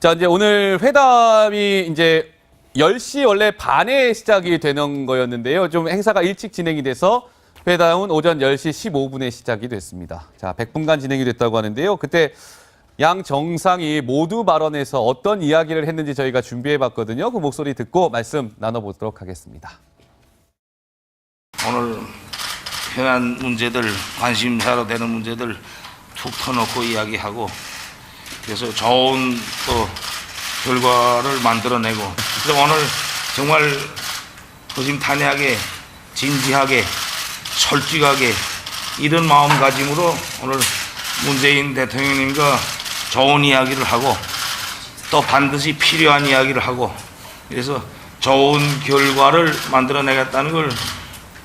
자, 이제 오늘 회담이 이제 10시 원래 반에 시작이 되는 거였는데요. 좀 행사가 일찍 진행이 돼서 회담은 오전 10시 15분에 시작이 됐습니다. 자, 100분간 진행이 됐다고 하는데요. 그때 양 정상이 모두 발언해서 어떤 이야기를 했는지 저희가 준비해봤거든요. 그 목소리 듣고 말씀 나눠보도록 하겠습니다. 오늘 현안 문제들, 관심사로 되는 문제들 툭 터놓고 이야기하고 그래서 좋은 또 결과를 만들어내고 그래서 오늘 정말 허심탄회하게 진지하게 솔직하게 이런 마음가짐으로 오늘 문재인 대통령님과 좋은 이야기를 하고 또 반드시 필요한 이야기를 하고 그래서 좋은 결과를 만들어내겠다는 걸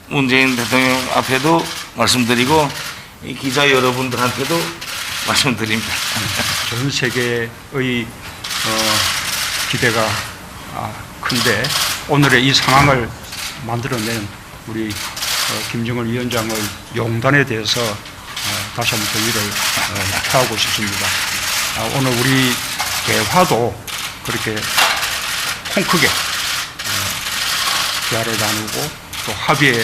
문재인 대통령 앞에도 말씀드리고 이 기자 여러분들한테도 말씀드립니다. 전 세계의 기대가 큰데 오늘의 이 상황을 만들어낸 우리 김정은 위원장의 용단에 대해서 다시 한번 경의를 표하고 싶습니다. 오늘 우리 대화도 그렇게 콩 크게 대화를 나누고 또 합의에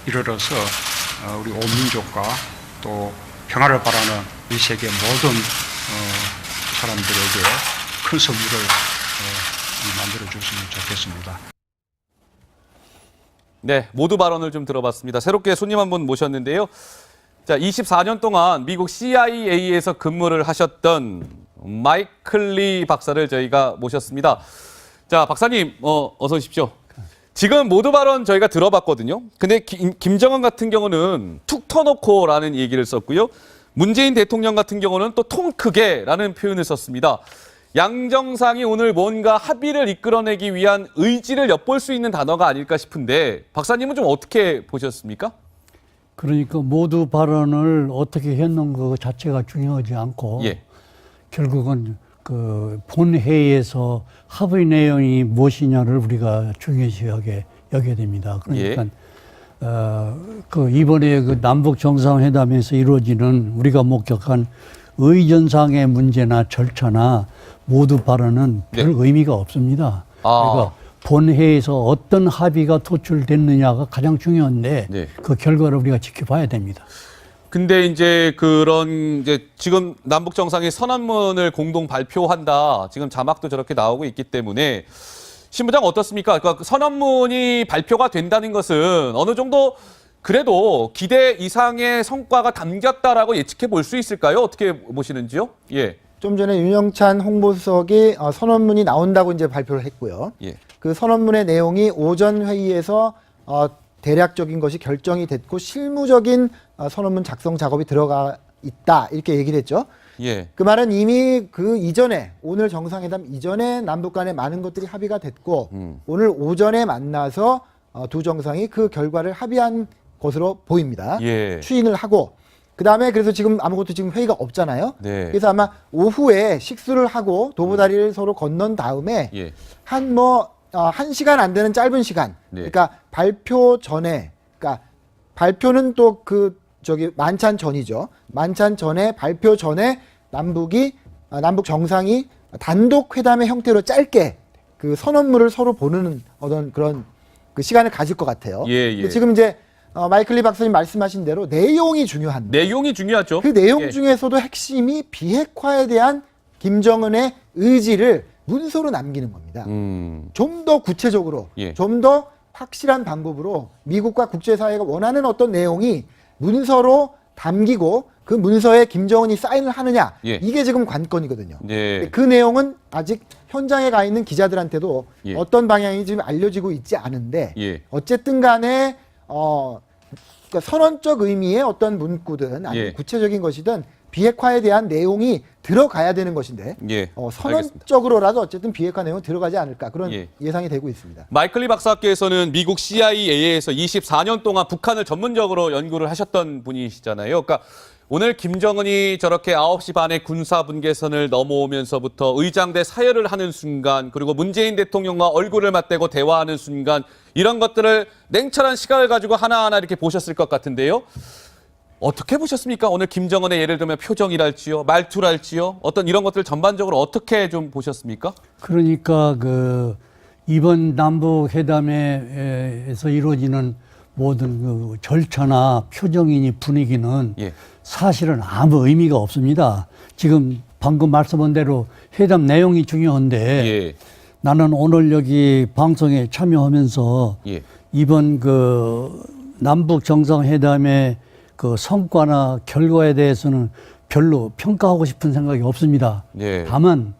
이르러서 우리 온 민족과 또 평화를 바라는 이 세계 모든 사람들에게 큰 선물을 만들어줬으면 좋겠습니다. 네, 모두 발언을 좀 들어봤습니다. 새롭게 손님 한 분 모셨는데요. 자, 24년 동안 미국 CIA에서 근무를 하셨던 마이클 리 박사를 저희가 모셨습니다. 자, 박사님, 어서 오십시오. 지금 모두 발언 저희가 들어봤거든요. 근데 김정은 같은 경우는 툭 터놓고라는 얘기를 썼고요. 문재인 대통령 같은 경우는 또 통 크게라는 표현을 썼습니다. 양 정상이 오늘 뭔가 합의를 이끌어내기 위한 의지를 엿볼 수 있는 단어가 아닐까 싶은데 박사님은 좀 어떻게 보셨습니까? 그러니까 모두 발언을 어떻게 했는 것 자체가 중요하지 않고 예. 결국은 그 본회의에서 합의 내용이 무엇이냐를 우리가 중요시하게 여겨야 됩니다. 그러니까 그 이번에 그 남북 정상회담에서 이루어지는 우리가 목격한 의전상의 문제나 절차나 모두 발언은 별 의미가 없습니다. 그러니까 본회의에서 어떤 합의가 도출됐느냐가 가장 중요한데 그 결과를 우리가 지켜봐야 됩니다. 근데 이제 그런 이제 지금 남북 정상이 선언문을 공동 발표한다. 지금 자막도 저렇게 나오고 있기 때문에 신부장 어떻습니까? 그러니까 선언문이 발표가 된다는 것은 어느 정도 그래도 기대 이상의 성과가 담겼다라고 예측해 볼 수 있을까요? 어떻게 보시는지요? 예. 좀 전에 윤영찬 홍보수석이 선언문이 나온다고 이제 발표를 했고요. 예. 그 선언문의 내용이 오전 회의에서 대략적인 것이 결정이 됐고 실무적인 선언문 작성 작업이 들어가 있다 이렇게 얘기를 했죠. 예. 그 말은 이미 그 이전에 오늘 정상회담 이전에 남북 간에 많은 것들이 합의가 됐고 오늘 오전에 만나서 두 정상이 그 결과를 합의한 것으로 보입니다. 예. 추인을 하고 그다음에 그래서 지금 아무것도 지금 회의가 없잖아요. 네. 그래서 아마 오후에 식수를 하고 도보다리를 서로 건넌 다음에 예. 한 시간 안 되는 짧은 시간. 네. 그러니까 발표 전에 그러니까 발표는 또 만찬 전이죠. 만찬 전에 발표 전에 남북 정상이 단독 회담의 형태로 짧게 그 선언문을 서로 보는 어떤 그런 그 시간을 가질 것 같아요. 예. 지금 이제 마이클 리 박사님 말씀하신 대로 내용이 중요한데 내용이 중요하죠. 그 내용 예. 중에서도 핵심이 비핵화에 대한 김정은의 의지를 문서로 남기는 겁니다. 좀 더 구체적으로, 예. 좀 더 확실한 방법으로 미국과 국제사회가 원하는 어떤 내용이 문서로 담기고 그 문서에 김정은이 사인을 하느냐 예. 이게 지금 관건이거든요. 예. 그 내용은 아직 현장에 가 있는 기자들한테도 예. 어떤 방향이 지금 알려지고 있지 않은데 예. 어쨌든 간에 그러니까 선언적 의미의 어떤 문구든 아니면 예. 구체적인 것이든 비핵화에 대한 내용이 들어가야 되는 것인데 예. 선언적으로라도 어쨌든 비핵화 내용은 들어가지 않을까 그런 예. 예상이 되고 있습니다. 마이클 리 박사께서는 미국 CIA에서 24년 동안 북한을 전문적으로 연구를 하셨던 분이시잖아요. 그러니까 오늘 김정은이 저렇게 9시 반에 군사분계선을 넘어오면서부터 의장대 사열을 하는 순간 그리고 문재인 대통령과 얼굴을 맞대고 대화하는 순간 이런 것들을 냉철한 시각을 가지고 하나하나 이렇게 보셨을 것 같은데요. 어떻게 보셨습니까? 오늘 김정은의 예를 들면 표정이랄지요, 말투랄지요, 어떤 이런 것들 전반적으로 어떻게 좀 보셨습니까? 그러니까 그 이번 남북 회담에서 이루어지는 모든 그 절차나 표정이니 분위기는 예. 사실은 아무 의미가 없습니다. 지금 방금 말씀한 대로 회담 내용이 중요한데 예. 나는 오늘 여기 방송에 참여하면서 예. 이번 그 남북 정상회담의 그 성과나 결과에 대해서는 별로 평가하고 싶은 생각이 없습니다. 예. 다만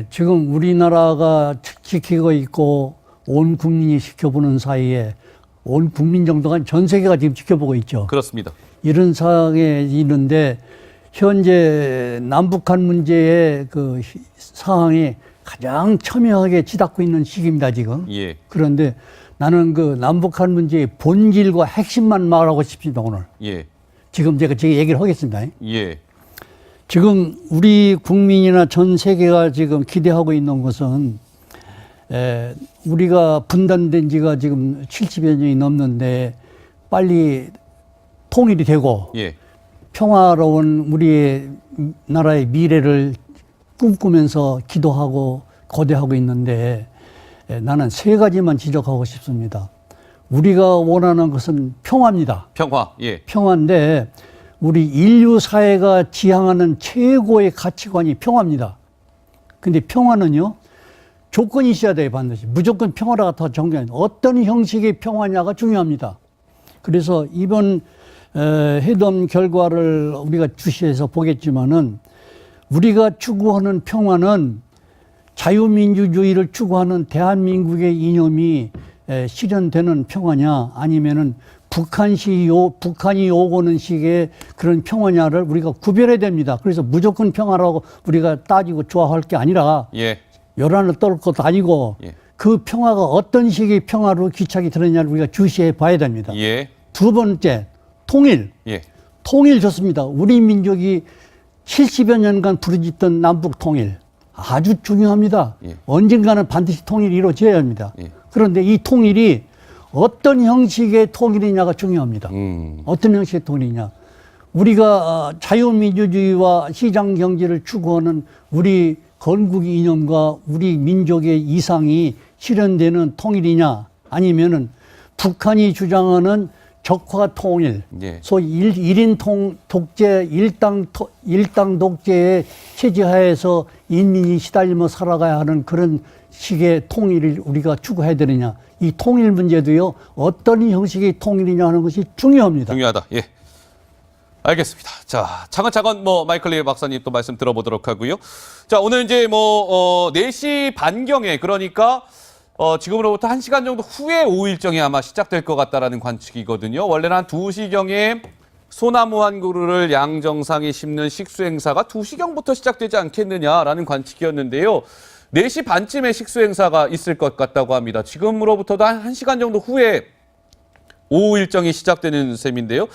지금 우리나라가 지키고 있고 온 국민이 지켜보는 사이에 온 국민 정도가 전 세계가 지금 지켜보고 있죠. 그렇습니다. 이런 상황에 있는데 현재 남북한 문제의 그 상황이 가장 첨예하게 치닫고 있는 시기입니다, 지금. 예. 그런데 나는 그 남북한 문제의 본질과 핵심만 말하고 싶습니다, 오늘. 예. 지금 제가 얘기를 하겠습니다. 예. 지금 우리 국민이나 전 세계가 지금 기대하고 있는 것은 우리가 분단된 지가 지금 70여 년이 넘는데 빨리 통일이 되고 예. 평화로운 우리의 나라의 미래를 꿈꾸면서 기도하고 고대하고 있는데 나는 세 가지만 지적하고 싶습니다. 우리가 원하는 것은 평화입니다. 평화. 예. 평화인데 우리 인류 사회가 지향하는 최고의 가치관이 평화입니다. 근데 평화는요, 조건이 있어야 돼요, 반드시. 무조건 평화가 더 정당한 어떤 형식의 평화냐가 중요합니다. 그래서 이번 회담 결과를 우리가 주시해서 보겠지만은 우리가 추구하는 평화는 자유민주주의를 추구하는 대한민국의 이념이 실현되는 평화냐 아니면은 북한이 요구하는 식의 그런 평화냐를 우리가 구별해야 됩니다. 그래서 무조건 평화라고 우리가 따지고 좋아할 게 아니라 예. 요란을 떨 것도 아니고 예. 그 평화가 어떤 식의 평화로 기착이 되느냐를 우리가 주시해 봐야 됩니다. 예. 두 번째, 통일. 예. 통일 좋습니다. 우리 민족이 70여 년간 부르짖던 남북 통일 아주 중요합니다. 예. 언젠가는 반드시 통일이 이루어져야 합니다. 예. 그런데 이 통일이 어떤 형식의 통일이냐가 중요합니다. 어떤 형식의 통일이냐. 우리가 자유민주주의와 시장경제를 추구하는 우리 건국의 이념과 우리 민족의 이상이 실현되는 통일이냐 아니면은 북한이 주장하는 적화 통일, 예. 소위 일인 독재, 일당 독재의 체제하에서 인민이 시달리며 살아가야 하는 그런 식의 통일을 우리가 추구해야 되느냐. 이 통일 문제도요, 어떤 형식의 통일이냐 하는 것이 중요합니다. 중요하다. 예. 알겠습니다. 자, 차근차근 마이클 리 박사님 또 말씀 들어보도록 하고요. 자, 오늘 이제 4시 반경에 그러니까 지금으로부터 1시간 정도 후에 오후 일정이 아마 시작될 것 같다라는 관측이거든요. 원래는 한 2시경에 소나무 한 그루를 양 정상이 심는 식수 행사가 2시경부터 시작되지 않겠느냐라는 관측이었는데요. 4시 반쯤에 식수 행사가 있을 것 같다고 합니다. 지금으로부터도 한 1시간 정도 후에 오후 일정이 시작되는 셈인데요.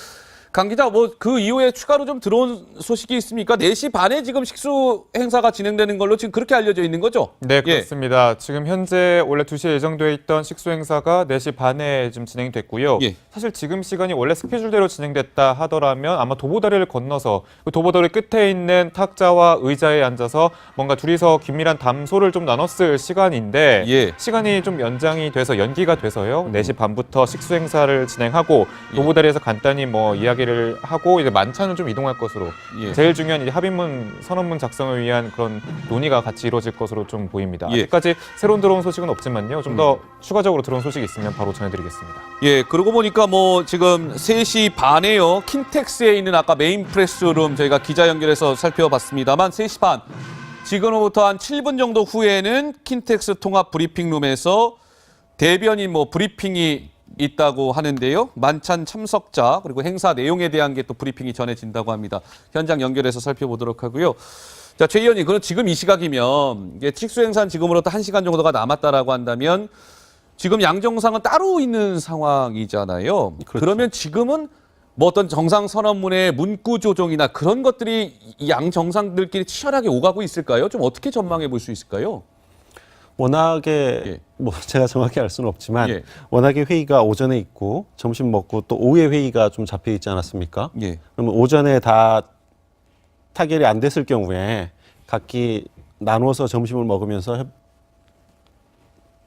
강 기자, 그 이후에 추가로 좀 들어온 소식이 있습니까? 4시 반에 지금 식수 행사가 진행되는 걸로 지금 그렇게 알려져 있는 거죠? 네, 그렇습니다. 지금 현재 원래 2시에 예정되어 있던 식수 행사가 4시 반에 지금 진행됐고요. 예. 사실 지금 시간이 원래 스케줄대로 진행됐다 하더라면 아마 도보다리를 건너서 그 도보다리 끝에 있는 탁자와 의자에 앉아서 뭔가 둘이서 긴밀한 담소를 좀 나눴을 시간인데 예. 시간이 좀 연장이 돼서 연기가 돼서요. 4시 반부터 식수 행사를 진행하고 도보다리에서 간단히 이야기를 하고 이제 만찬은 좀 이동할 것으로 예. 제일 중요한 이제 합의문 선언문 작성을 위한 그런 논의가 같이 이루어질 것으로 좀 보입니다. 예. 아직까지 새로 들어온 소식은 없지만요. 좀 더 추가적으로 들어온 소식이 있으면 바로 전해드리겠습니다. 예, 그러고 보니까 지금 3시 반에요. 킨텍스에 있는 아까 메인 프레스룸 저희가 기자 연결해서 살펴봤습니다만 3시 반. 지금부터 한 7분 정도 후에는 킨텍스 통합 브리핑룸에서 대변인 브리핑이 있다고 하는데요. 만찬 참석자 그리고 행사 내용에 대한 게 또 브리핑이 전해진다고 합니다. 현장 연결해서 살펴보도록 하고요. 자, 최 의원님, 그럼 지금 이 시각이면 이게 식수 행사는 지금으로부터 1시간 정도가 남았다라고 한다면 지금 양 정상은 따로 있는 상황이잖아요. 그렇죠. 그러면 지금은 어떤 정상선언문의 문구 조정이나 그런 것들이 양 정상들끼리 치열하게 오가고 있을까요? 좀 어떻게 전망해 볼 수 있을까요? 워낙에 예. 뭐 제가 정확히 알 수는 없지만 예. 워낙에 회의가 오전에 있고 점심 먹고 또 오후에 회의가 좀 잡혀 있지 않았습니까? 예. 그러면 오전에 다 타결이 안 됐을 경우에 각기 나누어서 점심을 먹으면서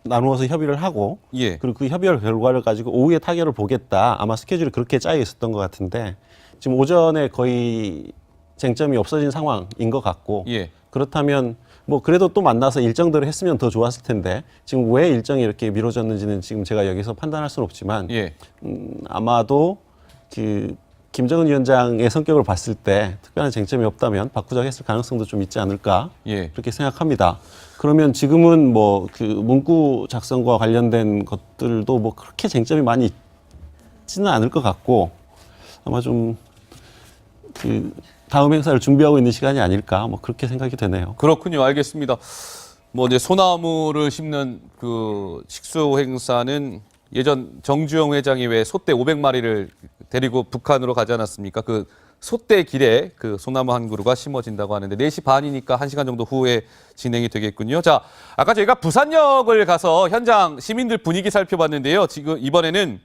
나누어서 협의를 하고 예. 그리고 그 협의 결과를 가지고 오후에 타결을 보겠다. 아마 스케줄이 그렇게 짜여 있었던 것 같은데 지금 오전에 거의 쟁점이 없어진 상황인 것 같고 예. 그렇다면 뭐 그래도 또 만나서 일정대로 했으면 더 좋았을 텐데 지금 왜 일정이 이렇게 미뤄졌는지는 지금 제가 여기서 판단할 수는 없지만 예. 아마도 그 김정은 위원장의 성격을 봤을 때 특별한 쟁점이 없다면 바꾸자고 했을 가능성도 좀 있지 않을까 예. 그렇게 생각합니다. 그러면 지금은 뭐 그 문구 작성과 관련된 것들도 뭐 그렇게 쟁점이 많이 있지는 않을 것 같고 아마 좀 그 다음 행사를 준비하고 있는 시간이 아닐까 뭐 그렇게 생각이 되네요. 그렇군요. 알겠습니다. 뭐 이제 소나무를 심는 그 식수 행사는 예전 정주영 회장이 왜 소떼 500마리를 데리고 북한으로 가지 않았습니까? 그 소떼 길에 그 소나무 한 그루가 심어진다고 하는데 4시 반이니까 1시간 정도 후에 진행이 되겠군요. 자, 아까 저희가 부산역을 가서 현장 시민들 분위기 살펴봤는데요. 지금 이번에는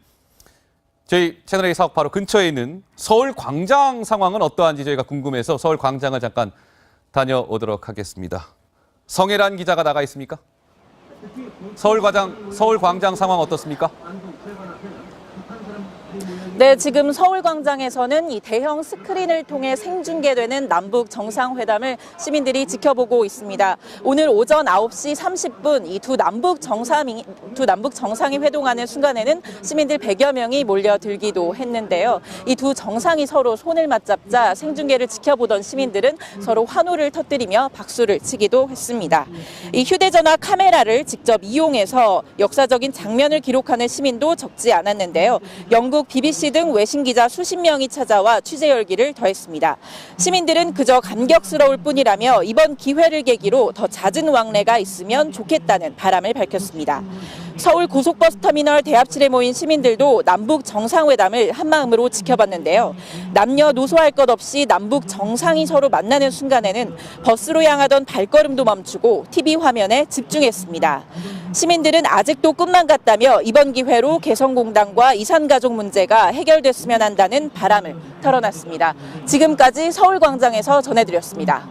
저희 채널A 사옥 바로 근처에 있는 서울 광장 상황은 어떠한지 저희가 궁금해서 서울 광장을 잠깐 다녀오도록 하겠습니다. 성혜란 기자가 나가 있습니까? 서울 광장 상황 어떻습니까? 네, 지금 서울광장에서는 이 대형 스크린을 통해 생중계되는 남북 정상회담을 시민들이 지켜보고 있습니다. 오늘 오전 9시 30분 이 두 남북 정상이 회동하는 순간에는 시민들 100여 명이 몰려들기도 했는데요. 이 두 정상이 서로 손을 맞잡자 생중계를 지켜보던 시민들은 서로 환호를 터뜨리며 박수를 치기도 했습니다. 이 휴대전화 카메라를 직접 이용해서 역사적인 장면을 기록하는 시민도 적지 않았는데요. 영국 BBC 등 외신 기자 수십 명이 찾아와 취재 열기를 더했습니다. 시민들은 그저 감격스러울 뿐이라며 이번 기회를 계기로 더 잦은 왕래가 있으면 좋겠다는 바람을 밝혔습니다. 서울 고속버스터미널 대합실에 모인 시민들도 남북 정상회담을 한마음으로 지켜봤는데요. 남녀노소할 것 없이 남북 정상이 서로 만나는 순간에는 버스로 향하던 발걸음도 멈추고 TV 화면에 집중했습니다. 시민들은 아직도 끝만 같다며 이번 기회로 개성공단과 이산가족 문제가 해결됐으면 한다는 바람을 털어놨습니다. 지금까지 서울광장에서 전해드렸습니다.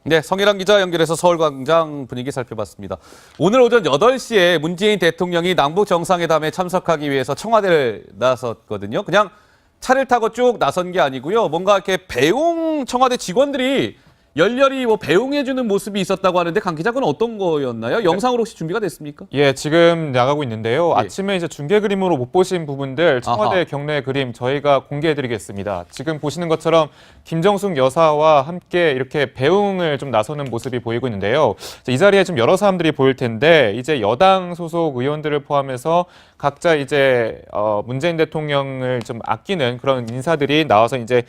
네, 성혜란 기자 연결해서 서울광장 분위기 살펴봤습니다. 오늘 오전 8시에 문재인 대통령이 남북 정상회담에 참석하기 위해서 청와대를 나섰거든요. 그냥 차를 타고 쭉 나선 게 아니고요. 뭔가 이렇게 배웅 청와대 직원들이 열렬히 뭐 배웅해주는 모습이 있었다고 하는데 강 기자는 어떤 거였나요? 영상으로 혹시 준비가 됐습니까? 예, 지금 나가고 있는데요. 예. 아침에 이제 중계 그림으로 못 보신 부분들 청와대 아하. 경내 그림 저희가 공개해드리겠습니다. 지금 보시는 것처럼 김정숙 여사와 함께 이렇게 배웅을 좀 나서는 모습이 보이고 있는데요. 이 자리에 좀 여러 사람들이 보일 텐데 이제 여당 소속 의원들을 포함해서 각자 이제 문재인 대통령을 좀 아끼는 그런 인사들이 나와서 이제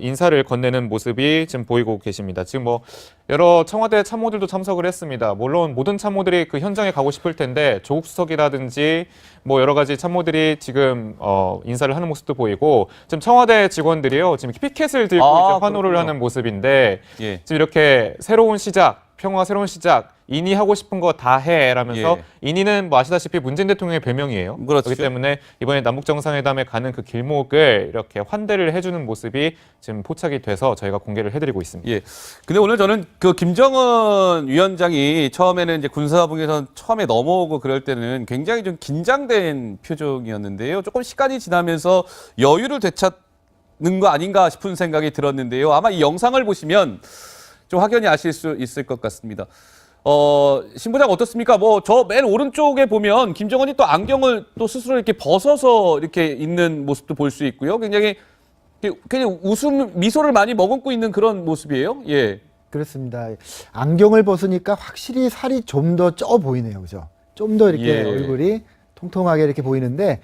인사를 건네는 모습이 지금 보이고 계십니다. 지금 뭐 여러 청와대 참모들도 참석을 했습니다. 물론 모든 참모들이 그 현장에 가고 싶을 텐데 조국 수석이라든지 뭐 여러 가지 참모들이 지금 인사를 하는 모습도 보이고 지금 청와대 직원들이요 지금 피켓을 들고 이제 환호를 그렇군요. 하는 모습인데 예. 지금 이렇게 새로운 시작, 평화 새로운 시작. 인이 하고 싶은 거 다 해라면서 예. 인이는 뭐 아시다시피 문재인 대통령의 별명이에요. 그렇죠. 그렇기 때문에 이번에 남북 정상회담에 가는 그 길목을 이렇게 환대를 해주는 모습이 지금 포착이 돼서 저희가 공개를 해드리고 있습니다. 예. 근데 오늘 저는 그 김정은 위원장이 처음에는 이제 군사분계선 처음에 넘어오고 그럴 때는 굉장히 좀 긴장된 표정이었는데요. 조금 시간이 지나면서 여유를 되찾는 거 아닌가 싶은 생각이 들었는데요. 아마 이 영상을 보시면 좀 확연히 아실 수 있을 것 같습니다. 신부장 어떻습니까? 뭐 저 맨 오른쪽에 보면 김정은이 또 안경을 또 스스로 이렇게 벗어서 이렇게 있는 모습도 볼 수 있고요. 굉장히 그냥 미소를 많이 머금고 있는 그런 모습이에요. 예. 그렇습니다. 안경을 벗으니까 확실히 살이 좀 더 쪄 보이네요. 그죠? 좀 더 이렇게 예. 얼굴이 통통하게 이렇게 보이는데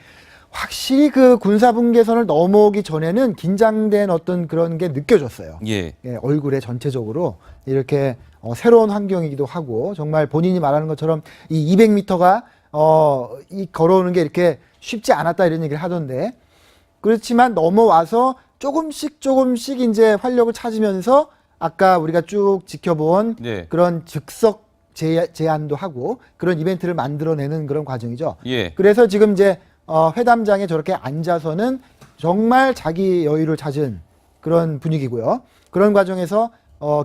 확실히 그 군사분계선을 넘어오기 전에는 긴장된 어떤 그런 게 느껴졌어요. 예. 예, 얼굴에 전체적으로 이렇게 새로운 환경이기도 하고 정말 본인이 말하는 것처럼 이 200m가 이 걸어오는 게 이렇게 쉽지 않았다 이런 얘기를 하던데 그렇지만 넘어와서 조금씩 이제 활력을 찾으면서 아까 우리가 쭉 지켜본 예. 그런 즉석 제안도 하고 그런 이벤트를 만들어내는 그런 과정이죠. 예. 그래서 지금 이제 회담장에 저렇게 앉아서는 정말 자기 여유를 찾은 그런 분위기고요. 그런 과정에서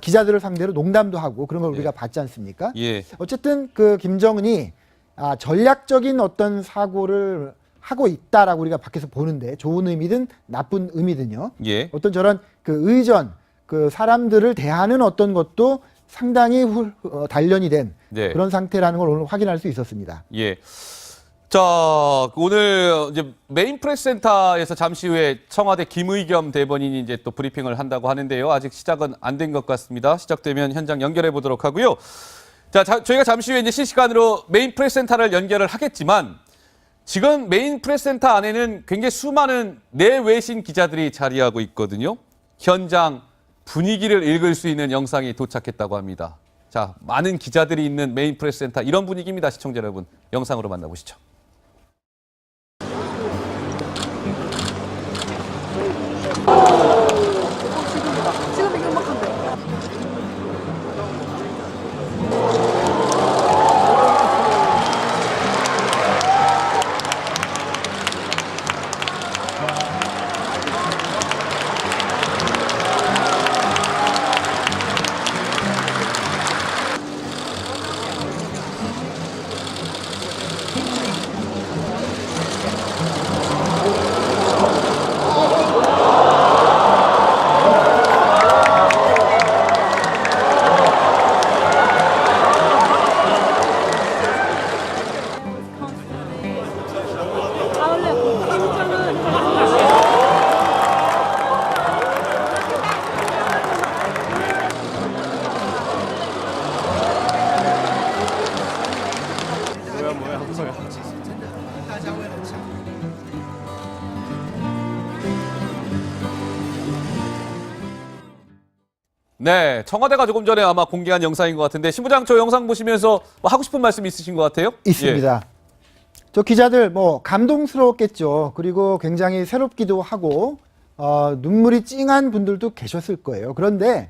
기자들을 상대로 농담도 하고 그런 걸 우리가 봤지 않습니까? 예. 어쨌든 그 김정은이 전략적인 어떤 사고를 하고 있다라고 우리가 밖에서 보는데 좋은 의미든 나쁜 의미든요. 예. 어떤 저런 그 의전, 그 사람들을 대하는 어떤 것도 상당히 단련이 된 네. 그런 상태라는 걸 오늘 확인할 수 있었습니다. 예. 자, 오늘 이제 메인 프레스 센터에서 잠시 후에 청와대 김의겸 대변인이 이제 또 브리핑을 한다고 하는데요. 아직 시작은 안 된 것 같습니다. 시작되면 현장 연결해 보도록 하고요. 자, 저희가 잠시 후에 이제 실시간으로 메인 프레스 센터를 연결을 하겠지만 지금 메인 프레스 센터 안에는 굉장히 수많은 내외신 기자들이 자리하고 있거든요. 현장 분위기를 읽을 수 있는 영상이 도착했다고 합니다. 자, 많은 기자들이 있는 메인 프레스 센터 이런 분위기입니다. 시청자 여러분, 영상으로 만나보시죠. 지금 이거 막 한대. 네, 청와대가 조금 전에 아마 공개한 영상인 것 같은데 신부장 저 영상 보시면서 뭐 하고 싶은 말씀 있으신 것 같아요? 있습니다. 저 기자들 뭐 감동스러웠겠죠. 그리고 굉장히 새롭기도 하고 눈물이 찡한 분들도 계셨을 거예요. 그런데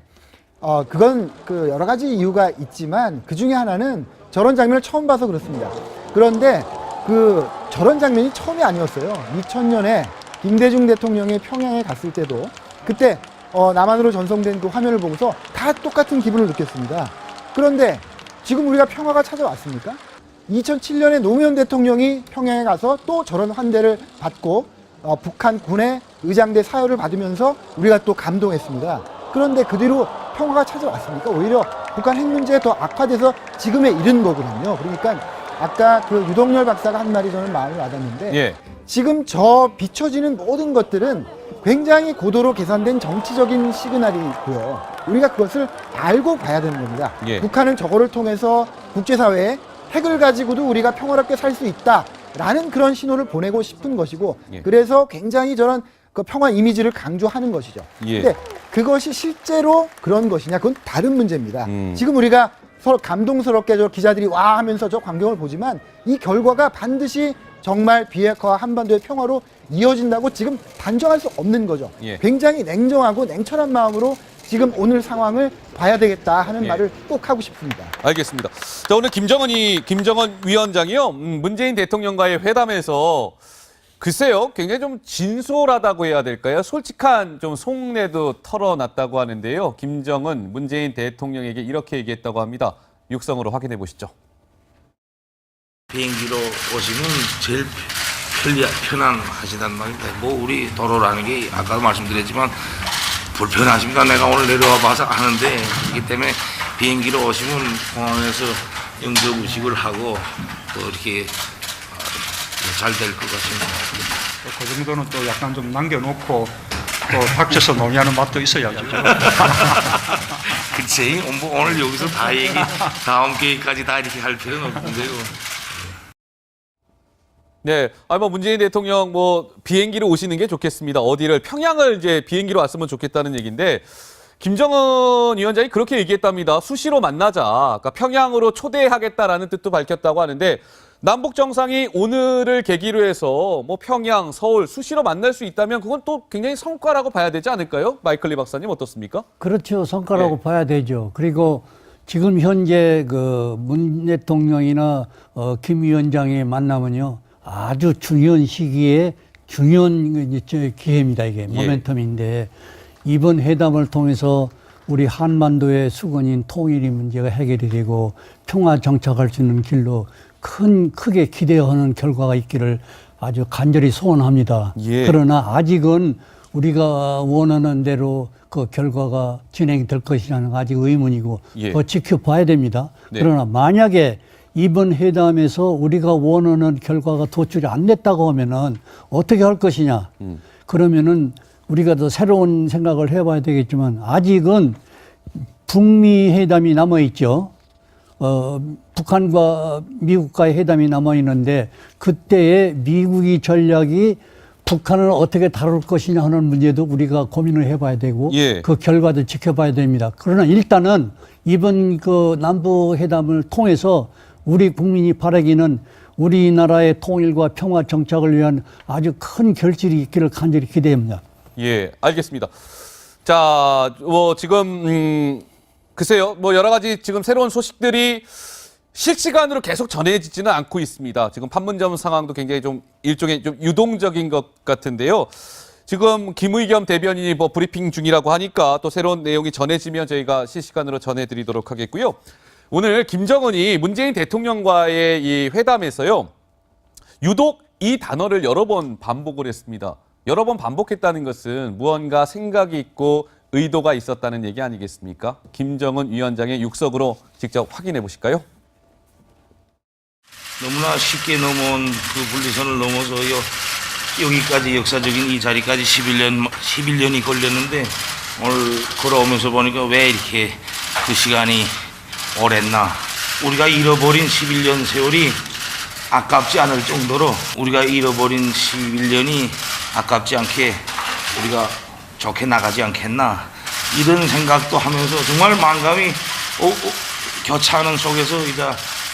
그건 그 여러 가지 이유가 있지만 그 중에 하나는 저런 장면을 처음 봐서 그렇습니다. 그런데 그 저런 장면이 처음이 아니었어요. 2000년에 김대중 대통령이 평양에 갔을 때도 그때 남한으로 전송된 그 화면을 보고서 다 똑같은 기분을 느꼈습니다. 그런데 지금 우리가 평화가 찾아왔습니까? 2007년에 노무현 대통령이 평양에 가서 또 저런 환대를 받고 북한 군의 의장대 사열을 받으면서 우리가 또 감동했습니다. 그런데 그 뒤로 평화가 찾아왔습니까? 오히려 북한 핵 문제에 더 악화돼서 지금에 이른 거거든요. 그러니까 아까 그 유동열 박사가 한 말이 저는 마음에 와닿는데 예. 지금 저 비춰지는 모든 것들은 굉장히 고도로 계산된 정치적인 시그널이고요. 우리가 그것을 알고 봐야 되는 겁니다. 예. 북한은 저거를 통해서 국제사회에 핵을 가지고도 우리가 평화롭게 살 수 있다라는 그런 신호를 보내고 싶은 것이고 예. 그래서 굉장히 저런 그 평화 이미지를 강조하는 것이죠. 예. 근데 그것이 실제로 그런 것이냐 그건 다른 문제입니다. 음. 지금 우리가 서로 감동스럽게 저 기자들이 와 하면서 저 광경을 보지만 이 결과가 반드시 정말 비핵화와 한반도의 평화로 이어진다고 지금 단정할 수 없는 거죠. 예. 굉장히 냉정하고 냉철한 마음으로 지금 오늘 상황을 봐야 되겠다 하는 예. 말을 꼭 하고 싶습니다. 알겠습니다. 자, 오늘 김정은 위원장이요. 문재인 대통령과의 회담에서 글쎄요, 굉장히 좀 진솔하다고 해야 될까요? 솔직한 좀 속내도 털어놨다고 하는데요. 김정은 문재인 대통령에게 이렇게 얘기했다고 합니다. 육성으로 확인해 보시죠. 비행기로 오시면 제일 편안하시단 말입니다. 뭐 우리 도로라는 게 아까도 말씀드렸지만 불편하십니까? 내가 오늘 내려와 봐서 아는데 그렇기 때문에 비행기로 오시면 공항에서 영적 의식을 하고 또 이렇게 잘 될 것 같습니다. 그 정도는 또 약간 좀 남겨놓고 또 닥쳐서 논의하는 맛도 있어야죠. 그치? 오늘 여기서 다 얘기, 다음 기회까지 다 이렇게 할 필요는 없는데요. 네, 뭐 문재인 대통령 비행기로 오시는 게 좋겠습니다. 어디를 평양을 이제 비행기로 왔으면 좋겠다는 얘기인데 김정은 위원장이 그렇게 얘기했답니다. 수시로 만나자. 그러니까 평양으로 초대하겠다라는 뜻도 밝혔다고 하는데 남북 정상이 오늘을 계기로 해서 평양, 서울 수시로 만날 수 있다면 그건 또 굉장히 성과라고 봐야 되지 않을까요? 마이클 리 박사님 어떻습니까? 그렇죠. 성과라고 예. 봐야 되죠. 그리고 지금 현재 그 문 대통령이나 김 위원장의 만남은요 아주 중요한 시기에 중요한 기회입니다. 이게 모멘텀인데 이번 회담을 통해서 우리 한반도의 수건인 통일이 문제가 해결이 되고 평화 정착할 수 있는 길로 크게 기대하는 결과가 있기를 아주 간절히 소원합니다. 예. 그러나 아직은 우리가 원하는 대로 그 결과가 진행될 것이냐는 아직 의문이고 예. 더 지켜봐야 됩니다. 네. 그러나 만약에 이번 회담에서 우리가 원하는 결과가 도출이 안 됐다고 하면은 어떻게 할 것이냐. 그러면은 우리가 더 새로운 생각을 해봐야 되겠지만 아직은 북미 회담이 남아 있죠. 북한과 미국과의 회담이 남아 있는데 그때의 미국의 전략이 북한을 어떻게 다룰 것이냐 하는 문제도 우리가 고민을 해봐야 되고 예. 그 결과도 지켜봐야 됩니다. 그러나 일단은 이번 그 남북 회담을 통해서 우리 국민이 바라기는 우리나라의 통일과 평화 정착을 위한 아주 큰 결실이 있기를 간절히 기대합니다. 예, 알겠습니다. 자, 뭐 지금 글쎄요, 뭐 여러 가지 지금 새로운 소식들이 실시간으로 계속 전해지지는 않고 있습니다. 지금 판문점 상황도 굉장히 좀 일종의 좀 유동적인 것 같은데요. 지금 김의겸 대변인이 뭐 브리핑 중이라고 하니까 또 새로운 내용이 전해지면 저희가 실시간으로 전해드리도록 하겠고요. 오늘 김정은이 문재인 대통령과의 이 회담에서요, 유독 이 단어를 여러 번 반복을 했습니다. 여러 번 반복했다는 것은 무언가 생각이 있고 의도가 있었다는 얘기 아니겠습니까? 김정은 위원장의 육석으로 직접 확인해 보실까요? 너무나 쉽게 넘어온 그 분리선을 넘어서 여기까지 역사적인 이 자리까지 11년이 걸렸는데 오늘 걸어오면서 보니까 왜 이렇게 그 시간이 오랬나. 우리가 잃어버린 11년 세월이 아깝지 않을 정도로 우리가 잃어버린 11년이 아깝지 않게 우리가 좋게 나가지 않겠나. 이런 생각도 하면서 정말 만감이 교차하는 속에서 이제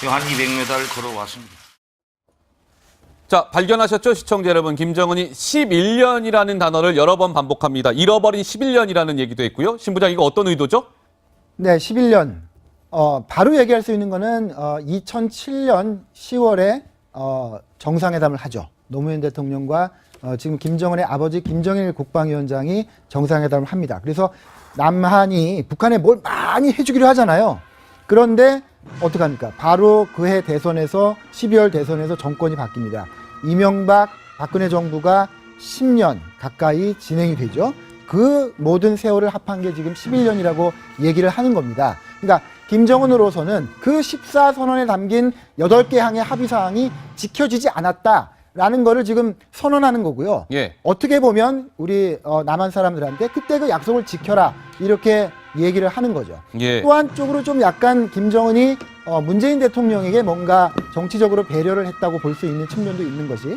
한 200m를 걸어왔습니다. 자, 발견하셨죠? 시청자 여러분. 김정은이 11년이라는 단어를 여러 번 반복합니다. 잃어버린 11년이라는 얘기도 했고요. 신 부장, 이거 어떤 의도죠? 네, 11년. 바로 얘기할 수 있는 거는 2007년 10월에 정상회담을 하죠. 노무현 대통령과 지금 김정은의 아버지 김정일 국방위원장이 정상회담을 합니다. 그래서 남한이 북한에 뭘 많이 해주기로 하잖아요. 그런데 어떡합니까? 바로 그해 대선에서 12월 대선에서 정권이 바뀝니다. 이명박 박근혜 정부가 10년 가까이 진행이 되죠. 그 모든 세월을 합한 게 지금 11년이라고 얘기를 하는 겁니다. 그러니까 김정은으로서는 그 14선언에 담긴 8개 항의 합의사항이 지켜지지 않았다라는 거를 지금 선언하는 거고요. 예. 어떻게 보면 우리 남한 사람들한테 그때 그 약속을 지켜라 이렇게 얘기를 하는 거죠. 예. 또 한쪽으로 좀 약간 김정은이 문재인 대통령에게 뭔가 정치적으로 배려를 했다고 볼 수 있는 측면도 있는 것이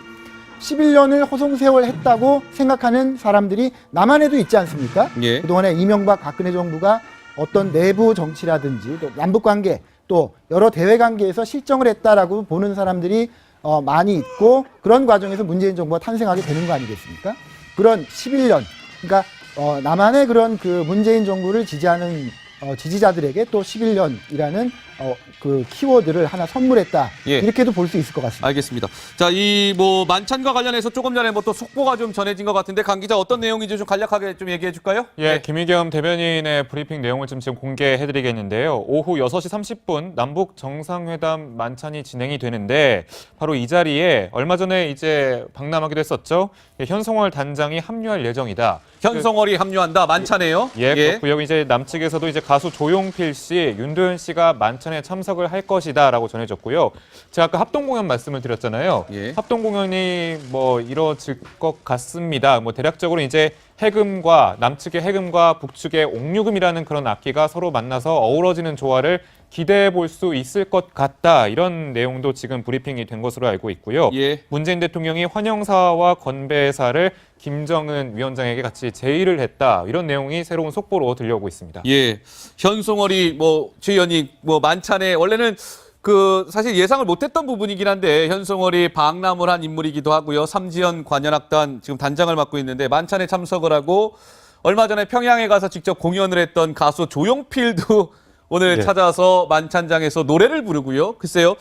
11년을 호송세월 했다고 생각하는 사람들이 남한에도 있지 않습니까? 예. 그동안에 이명박 박근혜 정부가 어떤 내부 정치라든지 또 남북관계 또 여러 대외관계에서 실정을 했다라고 보는 사람들이 많이 있고 그런 과정에서 문재인 정부가 탄생하게 되는 거 아니겠습니까? 그런 11년, 그러니까 남한의 그런 그 문재인 정부를 지지하는 지지자들에게 또 11년이라는 그 키워드를 하나 선물했다. 예. 이렇게도 볼 수 있을 것 같습니다. 알겠습니다. 자, 이 뭐 만찬과 관련해서 조금 전에 뭐 또 속보가 좀 전해진 것 같은데 강 기자 어떤 내용인지 좀 간략하게 좀 얘기해 줄까요? 예, 김의겸 대변인의 브리핑 내용을 지금 공개해드리겠는데요. 오후 6시 30분 남북 정상회담 만찬이 진행이 되는데 바로 이 자리에 얼마 전에 이제 방남하기도 했었죠. 현송월 단장이 합류할 예정이다. 현송월이 합류한다. 만찬에요. 예, 그렇고요. 이제 남측에서도 이제 가수 조용필 씨, 윤도현 씨가 만찬에 참석을 할 것이다라고 전해졌고요. 제가 아까 합동 공연 말씀을 드렸잖아요. 예. 합동 공연이 뭐 이뤄질 것 같습니다. 뭐 대략적으로 이제 해금과 남측의 해금과 북측의 옥류금이라는 그런 악기가 서로 만나서 어우러지는 조화를 기대해 볼 수 있을 것 같다. 이런 내용도 지금 브리핑이 된 것으로 알고 있고요. 예. 문재인 대통령이 환영사와 건배사를 김정은 위원장에게 같이 제의를 했다. 이런 내용이 새로운 속보로 들려오고 있습니다. 예. 현송월이 뭐 최 의원이 뭐 만찬에 원래는 그 사실 예상을 못했던 부분이긴 한데 현송월이 방남을 한 인물이기도 하고요. 삼지연 관현악단 지금 단장을 맡고 있는데 만찬에 참석을 하고 얼마 전에 평양에 가서 직접 공연을 했던 가수 조용필도 오늘 네. 찾아서 만찬장에서 노래를 부르고요. 글쎄요.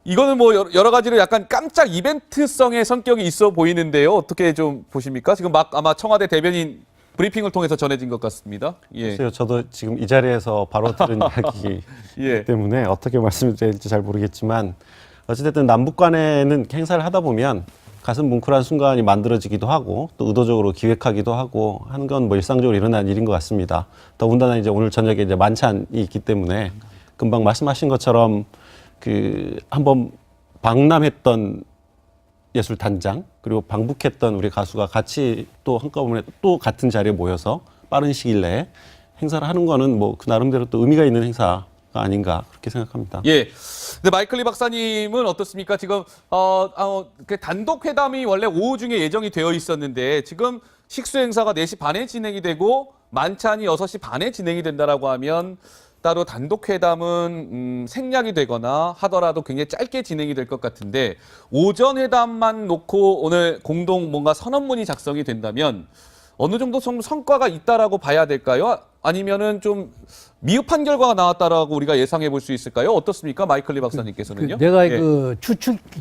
이거는 뭐 여러 가지로 약간 깜짝 이벤트성의 성격이 있어 보이는데요. 어떻게 좀 보십니까? 지금 막 아마 청와대 대변인 브리핑을 통해서 전해진 것 같습니다. 예. 글쎄요, 저도 지금 이 자리에서 바로 들은 이야기 예. 때문에 어떻게 말씀드려야 될지 잘 모르겠지만 어찌됐든 남북 간에는 행사를 하다 보면 가슴 뭉클한 순간이 만들어지기도 하고 또 의도적으로 기획하기도 하고 하는 건 뭐 일상적으로 일어나는 일인 것 같습니다. 더군다나 이제 오늘 저녁에 이제 만찬이 있기 때문에 금방 말씀하신 것처럼 그 한번 방남했던 예술 단장 그리고 방북했던 우리 가수가 같이 또 한꺼번에 또 같은 자리에 모여서 빠른 시일 내에 행사를 하는 거는 뭐 그 나름대로 또 의미가 있는 행사가 아닌가 그렇게 생각합니다. 예. 근데 마이클 리 박사님은 어떻습니까? 지금 그 단독 회담이 원래 오후 중에 예정이 되어 있었는데 지금 식수 행사가 4시 반에 진행이 되고 만찬이 6시 반에 진행이 된다라고 하면 따로 단독 회담은 생략이 되거나 하더라도 굉장히 짧게 진행이 될 것 같은데 오전 회담만 놓고 오늘 공동 뭔가 선언문이 작성이 된다면 어느 정도 좀 성과가 있다라고 봐야 될까요? 아니면은 좀 미흡한 결과가 나왔다라고 우리가 예상해 볼 수 있을까요? 어떻습니까, 마이클 리 박사님께서는요? 내가 예. 그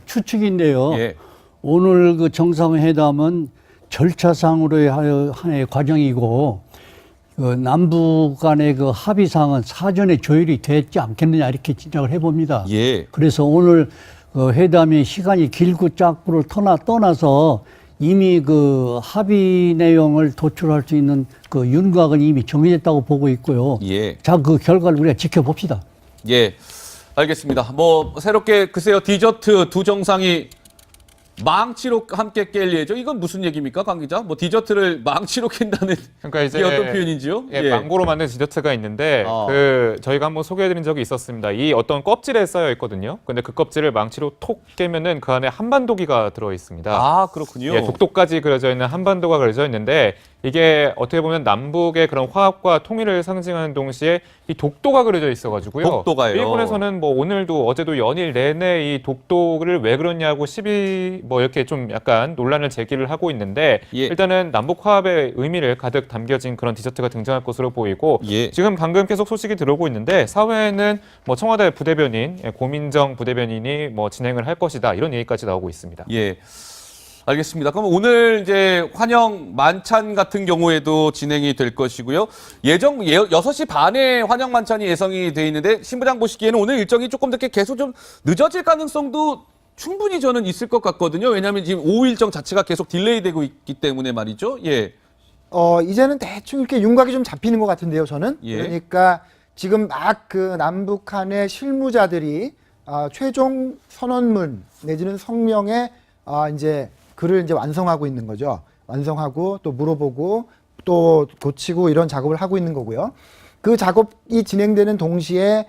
추측인데요. 예. 오늘 그 정상회담은 절차상으로의 하나의 과정이고 그 남북 간의 그 합의사항은 사전에 조율이 됐지 않겠느냐 이렇게 짐작을 해봅니다. 예. 그래서 오늘 그 회담의 시간이 길고 짧고를 떠나서 이미 그 합의 내용을 도출할 수 있는 그 윤곽은 이미 정해졌다고 보고 있고요. 예. 자, 그 결과를 우리가 지켜봅시다. 예. 알겠습니다. 뭐 새롭게 글쎄요 디저트 두 정상이 망치로 함께 깰 예정. 이건 무슨 얘기입니까, 강 기자? 뭐 디저트를 망치로 깬다는 그러니까 이제 이게 어떤 표현인지요? 예, 망고로 만든 디저트가 있는데 그 저희가 한번 소개해드린 적이 있었습니다. 이 어떤 껍질에 쌓여 있거든요. 근데 그 껍질을 망치로 톡 깨면은 그 안에 한반도기가 들어 있습니다. 아, 그렇군요. 예, 독도까지 그려져 있는 한반도가 그려져 있는데 이게 어떻게 보면 남북의 그런 화합과 통일을 상징하는 동시에 이 독도가 그려져 있어가지고요. 독도가요. 일본에서는 뭐 오늘도 어제도 연일 내내 이 독도를 왜 그러냐고 뭐 이렇게 좀 약간 논란을 제기를 하고 있는데 예. 일단은 남북 화합의 의미를 가득 담겨진 그런 디저트가 등장할 것으로 보이고 예. 지금 방금 계속 소식이 들어오고 있는데 사회에는 뭐 청와대 부대변인 고민정 부대변인이 뭐 진행을 할 것이다 이런 얘기까지 나오고 있습니다. 예. 알겠습니다. 그럼 오늘 이제 환영 만찬 같은 경우에도 진행이 될 것이고요. 6시 반에 환영 만찬이 예정이 돼 있는데 신부장 보시기에는 오늘 일정이 조금 더 계속 좀 늦어질 가능성도 충분히 저는 있을 것 같거든요. 왜냐하면 지금 오후 일정 자체가 계속 딜레이되고 있기 때문에 말이죠. 예. 이제는 대충 이렇게 윤곽이 좀 잡히는 것 같은데요, 저는. 예. 그러니까 지금 막 그 남북 간의 실무자들이 최종 선언문 내지는 성명에 이제 글을 이제 완성하고 있는 거죠. 완성하고 또 물어보고 또 고치고 이런 작업을 하고 있는 거고요. 그 작업이 진행되는 동시에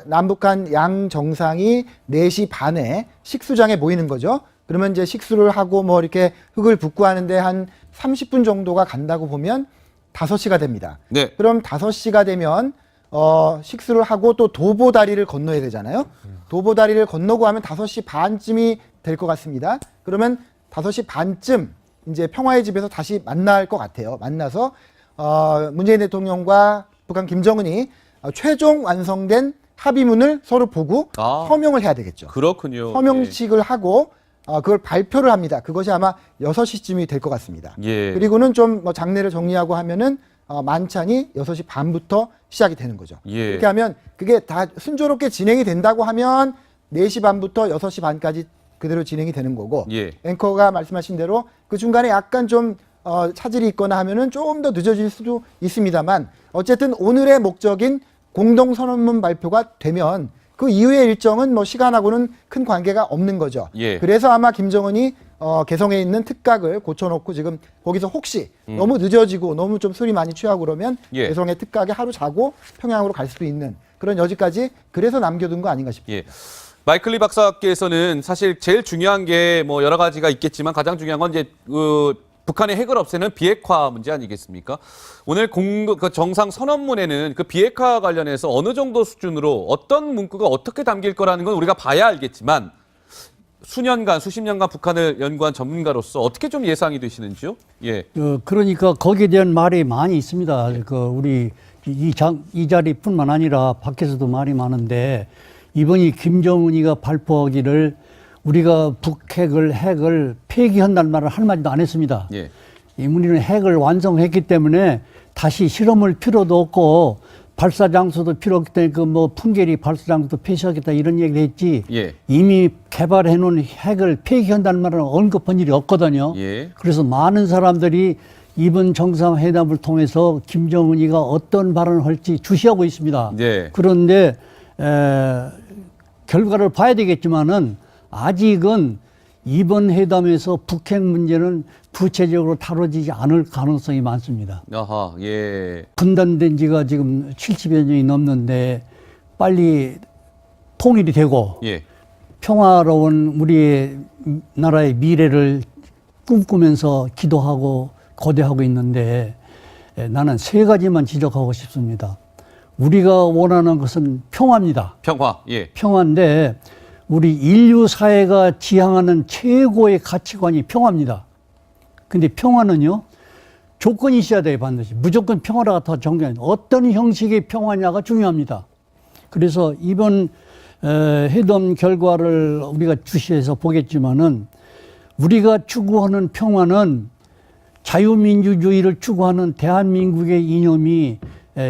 남북 간 양 정상이 4시 반에 식수장에 모이는 거죠. 그러면 이제 식수를 하고 뭐 이렇게 흙을 붓고 하는데 한 30분 정도가 간다고 보면 5시가 됩니다. 네. 그럼 5시가 되면 식수를 하고 또 도보다리를 건너야 되잖아요. 도보다리를 건너고 하면 5시 반쯤이 될 것 같습니다. 그러면 5시 반쯤 이제 평화의 집에서 다시 만날 것 같아요. 만나서 문재인 대통령과 북한 김정은이 최종 완성된 합의문을 서로 보고 서명을 해야 되겠죠. 그렇군요. 서명식을 하고 그걸 발표를 합니다. 그것이 아마 6시쯤이 될 것 같습니다. 예. 그리고는 좀 뭐 장례를 정리하고 하면은 만찬이 6시 반부터 시작이 되는 거죠. 예. 이렇게 하면 그게 다 순조롭게 진행이 된다고 하면 4시 반부터 6시 반까지 그대로 진행이 되는 거고 예. 앵커가 말씀하신 대로 그 중간에 약간 좀 차질이 있거나 하면은 좀 더 늦어질 수도 있습니다만 어쨌든 오늘의 목적인 공동선언문 발표가 되면 그 이후의 일정은 뭐 시간하고는 큰 관계가 없는 거죠. 예. 그래서 아마 김정은이 개성에 있는 특각을 고쳐놓고 지금 거기서 혹시 너무 늦어지고 너무 좀 술이 많이 취하고 그러면 예. 개성의 특각에 하루 자고 평양으로 갈 수도 있는 그런 여지까지 그래서 남겨둔 거 아닌가 싶습니다. 예. 마이클 리 박사께서는 사실 제일 중요한 게 뭐 여러 가지가 있겠지만 가장 중요한 건 이제 북한의 핵을 없애는 비핵화 문제 아니겠습니까? 오늘 그 정상 선언문에는 그 비핵화 관련해서 어느 정도 수준으로 어떤 문구가 어떻게 담길 거라는 건 우리가 봐야 알겠지만 수년간, 수십 년간 북한을 연구한 전문가로서 어떻게 좀 예상이 되시는지요? 예. 그러니까 거기에 대한 말이 많이 있습니다. 우리 이 자리뿐만 아니라 밖에서도 말이 많은데 이번이 김정은이가 발표하기를 우리가 핵을 폐기한다는 말을 한마디도 안 했습니다. 예. 우리는 핵을 완성했기 때문에 다시 실험할 필요도 없고 발사 장소도 필요 없기 때문에 뭐 풍계리 발사 장소도 폐쇄하겠다 이런 얘기를 했지. 예. 이미 개발해 놓은 핵을 폐기한다는 말은 언급한 일이 없거든요. 예. 그래서 많은 사람들이 이번 정상회담을 통해서 김정은이가 어떤 발언을 할지 주시하고 있습니다. 예. 그런데 결과를 봐야 되겠지만은 아직은 이번 회담에서 북핵 문제는 구체적으로 다뤄지지 않을 가능성이 많습니다. 아하, 예. 분단된 지가 지금 70여 년이 넘는데 빨리 통일이 되고 예. 평화로운 우리 나라의 미래를 꿈꾸면서 기도하고 고대하고 있는데 나는 세 가지만 지적하고 싶습니다. 우리가 원하는 것은 평화입니다. 평화. 예. 평화인데 우리 인류 사회가 지향하는 최고의 가치관이 평화입니다. 근데 평화는요, 조건이 있어야 돼요, 반드시. 무조건 평화가 더 정교한, 어떤 형식의 평화냐가 중요합니다. 그래서 이번 회담 결과를 우리가 주시해서 보겠지만은 우리가 추구하는 평화는 자유민주주의를 추구하는 대한민국의 이념이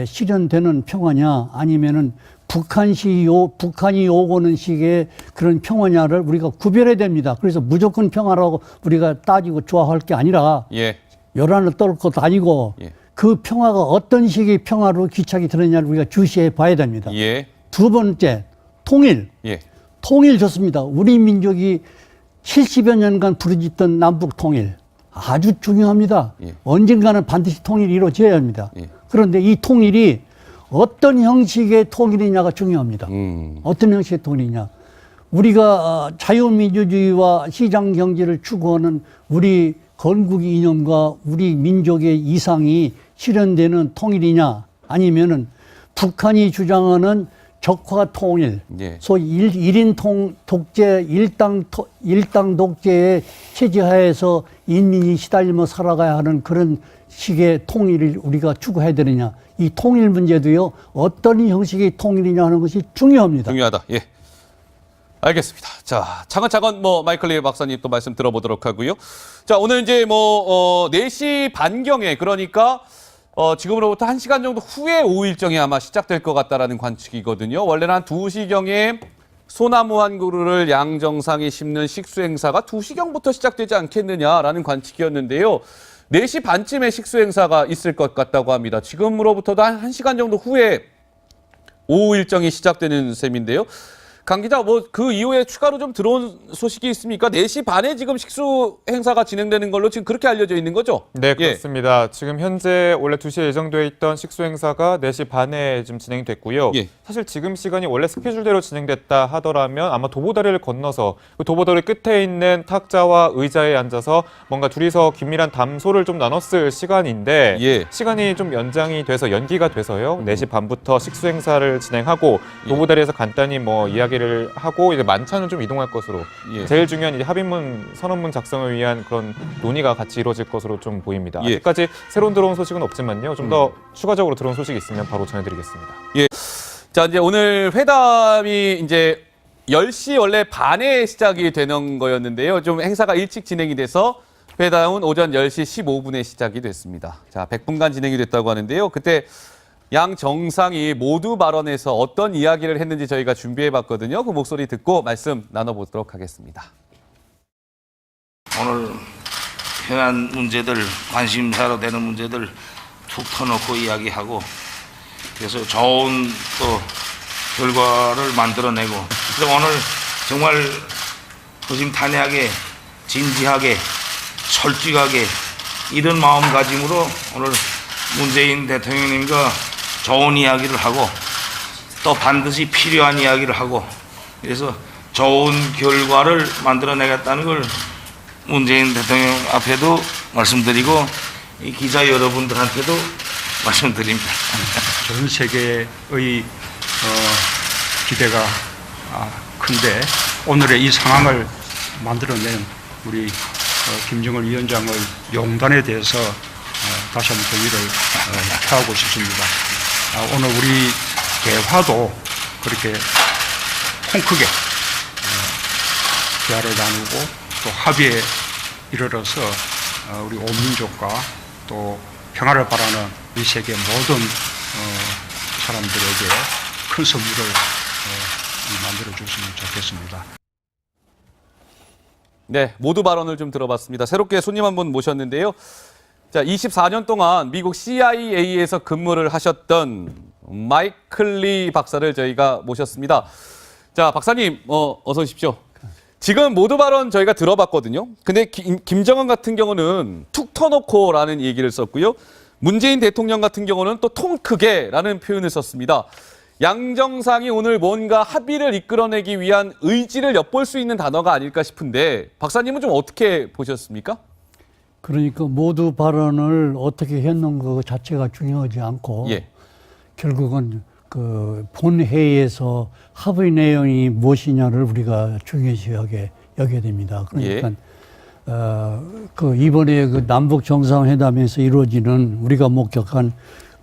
실현되는 평화냐 아니면은 북한이 요구하는 식의 그런 평화냐를 우리가 구별해야 됩니다. 그래서 무조건 평화라고 우리가 따지고 좋아할 게 아니라 예. 요란을 떨 것도 아니고 예. 그 평화가 어떤 식의 평화로 귀착이 되느냐를 우리가 주시해 봐야 됩니다. 예. 두 번째, 통일. 예. 통일 좋습니다. 우리 민족이 70여 년간 부르짖던 남북 통일 아주 중요합니다. 예. 언젠가는 반드시 통일이 이루어져야 합니다. 예. 그런데 이 통일이 어떤 형식의 통일이냐가 중요합니다. 어떤 형식의 통일이냐. 우리가 자유민주주의와 시장경제를 추구하는 우리 건국의 이념과 우리 민족의 이상이 실현되는 통일이냐 아니면은 북한이 주장하는 적화 통일, 예. 소위 일인 독재, 일당 독재의 체제하에서 인민이 시달리며 살아가야 하는 그런 식의 통일을 우리가 추구해야 되느냐. 이 통일 문제도요, 어떤 형식의 통일이냐 하는 것이 중요합니다. 중요하다. 예. 알겠습니다. 자, 차근차근 마이클 리 박사님 또 말씀 들어보도록 하고요. 자, 오늘 이제 4시 반경에 그러니까 지금으로부터 1시간 정도 후에 오후 일정이 아마 시작될 것 같다라는 관측이거든요. 원래는 한 2시경에 소나무 한 그루를 양 정상이 심는 식수 행사가 2시경부터 시작되지 않겠느냐라는 관측이었는데요. 4시 반쯤에 식수 행사가 있을 것 같다고 합니다. 지금으로부터도 한 1시간 정도 후에 오후 일정이 시작되는 셈인데요. 강 기자, 그 이후에 추가로 좀 들어온 소식이 있습니까? 4시 반에 지금 식수 행사가 진행되는 걸로 지금 그렇게 알려져 있는 거죠? 네, 그렇습니다. 예. 지금 현재 원래 2시에 예정되어 있던 식수 행사가 4시 반에 지금 진행됐고요. 예. 사실 지금 시간이 원래 스케줄대로 진행됐다 하더라면 아마 도보다리를 건너서 그 도보다리 끝에 있는 탁자와 의자에 앉아서 뭔가 둘이서 긴밀한 담소를 좀 나눴을 시간인데 예. 시간이 좀 연장이 돼서 연기가 돼서요. 4시 반부터 식수 행사를 진행하고 도보다리에서 간단히 이야기를 하고 이제 만찬은 좀 이동할 것으로 예. 제일 중요한 이제 합의문 선언문 작성을 위한 그런 논의가 같이 이루어질 것으로 좀 보입니다. 예. 아직까지 새로 들어온 소식은 없지만요. 좀 더 추가적으로 들어온 소식이 있으면 바로 전해드리겠습니다. 예. 자, 이제 오늘 회담이 이제 10시 원래 반에 시작이 되는 거였는데요. 좀 행사가 일찍 진행이 돼서 회담은 오전 10시 15분에 시작이 됐습니다. 자, 100분간 진행이 됐다고 하는데요. 그때 양 정상이 모두 발언해서 어떤 이야기를 했는지 저희가 준비해봤거든요. 그 목소리 듣고 말씀 나눠보도록 하겠습니다. 오늘 현안 문제들, 관심사로 되는 문제들 툭 터놓고 이야기하고 그래서 좋은 또 결과를 만들어내고 그래서 오늘 정말 허심탄회하게 진지하게 솔직하게 이런 마음가짐으로 오늘 문재인 대통령님과 좋은 이야기를 하고 또 반드시 필요한 이야기를 하고 그래서 좋은 결과를 만들어내겠다는 걸 문재인 대통령 앞에도 말씀드리고 이 기자 여러분들한테도 말씀드립니다. 전 세계의 기대가 큰데 오늘의 이 상황을 만들어낸 우리 김정은 위원장의 용단에 대해서 다시 한번 동의를 표하고 싶습니다. 오늘 우리 대화도 그렇게 통 크게 대화를 나누고 또 합의에 이르러서 우리 온 민족과 또 평화를 바라는 이 세계 모든 사람들에게 큰 선물을 만들어 줬으면 좋겠습니다. 네, 모두 발언을 좀 들어봤습니다. 새롭게 손님 한 분 모셨는데요. 자, 24년 동안 미국 CIA에서 근무를 하셨던 마이클 리 박사를 저희가 모셨습니다. 자, 박사님, 어서 오십시오. 지금 모두 발언 저희가 들어봤거든요. 근데 김정은 같은 경우는 툭 터놓고라는 얘기를 썼고요. 문재인 대통령 같은 경우는 또 통 크게라는 표현을 썼습니다. 양 정상이 오늘 뭔가 합의를 이끌어내기 위한 의지를 엿볼 수 있는 단어가 아닐까 싶은데 박사님은 좀 어떻게 보셨습니까? 그러니까 모두 발언을 어떻게 했는 것 자체가 중요하지 않고 예. 결국은 그 본회의에서 합의 내용이 무엇이냐를 우리가 중요시하게 여겨야 됩니다. 그러니까 그 이번에 그 남북 정상회담에서 이루어지는 우리가 목격한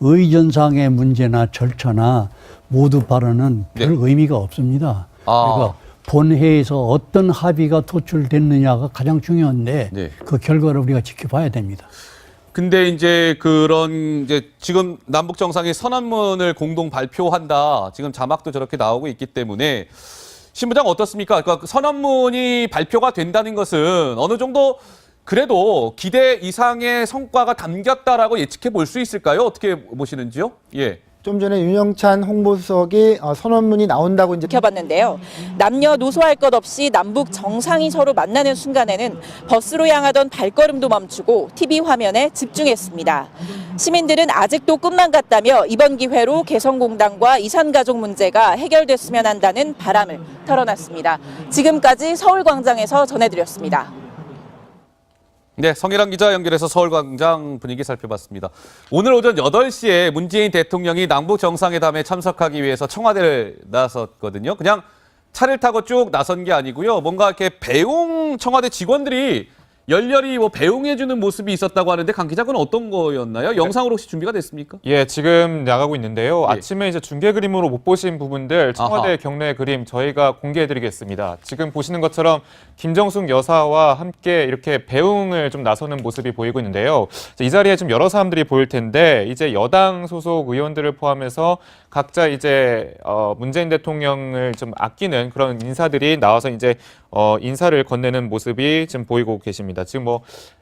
의전상의 문제나 절차나 모두 발언은 별 의미가 없습니다. 그러니까 본회의에서 어떤 합의가 도출됐느냐가 가장 중요한데 네. 그 결과를 우리가 지켜봐야 됩니다. 근데 이제 그런 이제 지금 남북 정상이 선언문을 공동 발표한다. 지금 자막도 저렇게 나오고 있기 때문에 신부장 어떻습니까? 그러니까 선언문이 발표가 된다는 것은 어느 정도 그래도 기대 이상의 성과가 담겼다라고 예측해 볼 수 있을까요? 어떻게 보시는지요? 예. 좀 전에 윤영찬 홍보수석이 선언문이 나온다고 이제 지켜봤는데요. 남녀노소할 것 없이 남북 정상이 서로 만나는 순간에는 버스로 향하던 발걸음도 멈추고 TV 화면에 집중했습니다. 시민들은 아직도 꿈만 같다며 이번 기회로 개성공단과 이산가족 문제가 해결됐으면 한다는 바람을 털어놨습니다. 지금까지 서울광장에서 전해드렸습니다. 네, 성일환 기자 연결해서 서울광장 분위기 살펴봤습니다. 오늘 오전 8시에 문재인 대통령이 남북 정상회담에 참석하기 위해서 청와대를 나섰거든요. 그냥 차를 타고 쭉 나선 게 아니고요. 뭔가 이렇게 배웅 청와대 직원들이 열렬히 배웅해주는 모습이 있었다고 하는데 강 기자는 어떤 거였나요? 영상으로 혹시 준비가 됐습니까? 예, 지금 나가고 있는데요. 예. 아침에 이제 중계 그림으로 못 보신 부분들 청와대 아하. 경내 그림 저희가 공개해드리겠습니다. 지금 보시는 것처럼 김정숙 여사와 함께 이렇게 배웅을 좀 나서는 모습이 보이고 있는데요. 이 자리에 좀 여러 사람들이 보일 텐데 이제 여당 소속 의원들을 포함해서 각자 이제 문재인 대통령을 좀 아끼는 그런 인사들이 나와서 이제 인사를 건네는 모습이 지금 보이고 계십니다. 지금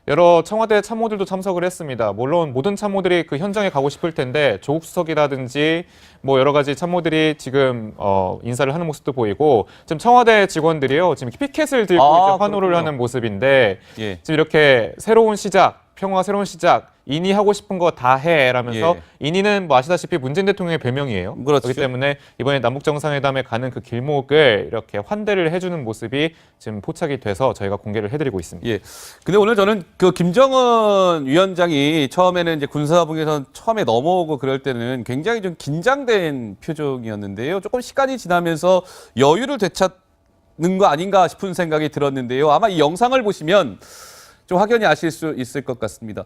여러 청와대 참모들도 참석을 했습니다. 물론 모든 참모들이 그 현장에 가고 싶을 텐데 조국 수석이라든지 여러 가지 참모들이 지금 인사를 하는 모습도 보이고 지금 청와대 직원들이요 지금 피켓을 들고 이제 환호를 그렇군요. 하는 모습인데 예. 지금 이렇게 새로운 시작, 평화 새로운 시작. 인이 하고 싶은 거 다 해라면서 인이는 아시다시피 문재인 대통령의 별명이에요. 그렇죠. 그렇기 때문에 이번에 남북 정상회담에 가는 그 길목을 이렇게 환대를 해주는 모습이 지금 포착이 돼서 저희가 공개를 해드리고 있습니다. 예. 근데 오늘 저는 그 김정은 위원장이 처음에는 이제 군사분계선 처음에 넘어오고 그럴 때는 굉장히 좀 긴장된 표정이었는데요. 조금 시간이 지나면서 여유를 되찾는 거 아닌가 싶은 생각이 들었는데요. 아마 이 영상을 보시면 좀 확연히 아실 수 있을 것 같습니다.